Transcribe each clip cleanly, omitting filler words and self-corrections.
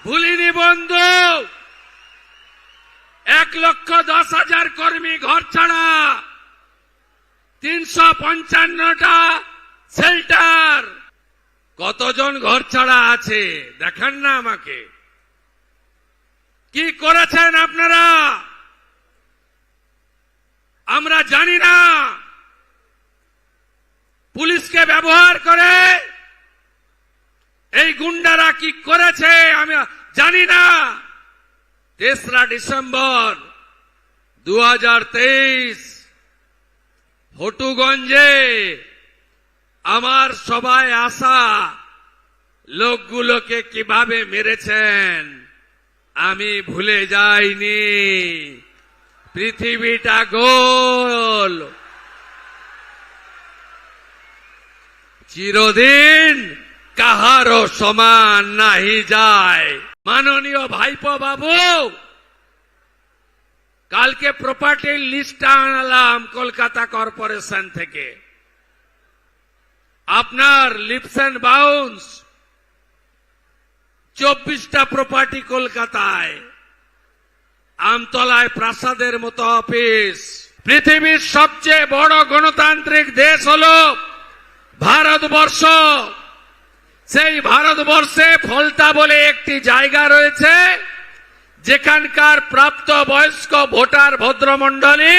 ভুলিনি বন্ধু, 1,10,000 কর্মী ঘর ছাড়া, 355টা শেল্টার। কতজন ঘর ছাড়া আছে দেখান না আমাকে। কি করেছেন আপনারা আমরা জানি না। পুলিশকে ব্যবহার করে এই গুন্ডারা কি করেছে আমি জানি না। 3রা ডিসেম্বর 2023 হটুগঞ্জে আমার সবাই আসা লোকগুলোকে কিভাবে মেরেছেন আমি ভুলে যাইনি। পৃথিবীটা গোল, চিরদিন কাহারও সমান নাহি যায়। মাননীয় ভাইপো বাবু, কালকে প্রপার্টির লিস্ট আনলাম কলকাতা কর্পোরেশন থেকে। আপনার লিপস এন্ড বাউন্স 24টা প্রপার্টি কলকাতায়, আমতলায় প্রাসাদের মতো অফিস। পৃথিবীর সবচেয়ে বড় গণতান্ত্রিক দেশ হল ভারতবর্ষ। সেই ভারতবর্ষে ফলতা বলে একটি জায়গা রয়েছে যেখানকার প্রাপ্ত বয়স্ক ভোটার ভদ্রমণ্ডলী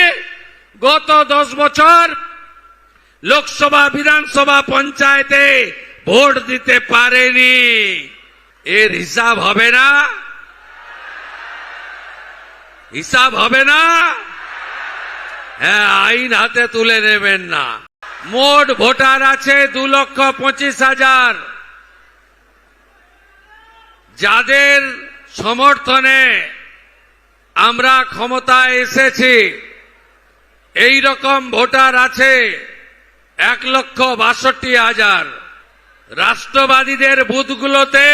গত 10 বছর লোকসভা, বিধানসভা, পঞ্চায়েতে ভোট দিতে পারেনি। এর হিসাব হবে না? হিসাব হবে না? হ্যাঁ, আইন হাতে তুলে নেবেন না। মোট ভোটার আছে 2,25,000। যাদের সমর্থনে আমরা ক্ষমতায় এসেছি এই রকম ভোটার আছে 1,62,000। রাষ্ট্রবাদীদের বুথগুলোতে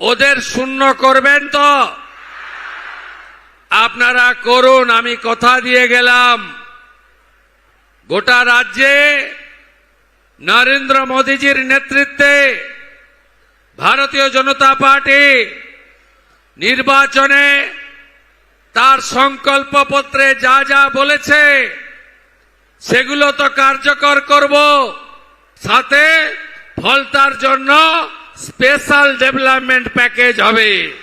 ওদের শূন্য করবেন তো? আপনারা করুন, আমি কথা দিয়ে গেলাম। গোটা রাজ্যে নরেন্দ্র মোদীজির নেতৃত্বে ভারতীয় জনতা পার্টি নির্বাচনে তার সংকল্পপত্রে যা যা বলেছে সেগুলো তো কার্যকর করব, সাথে ফলতার জন্য স্পেশাল ডেভেলপমেন্ট প্যাকেজ হবে।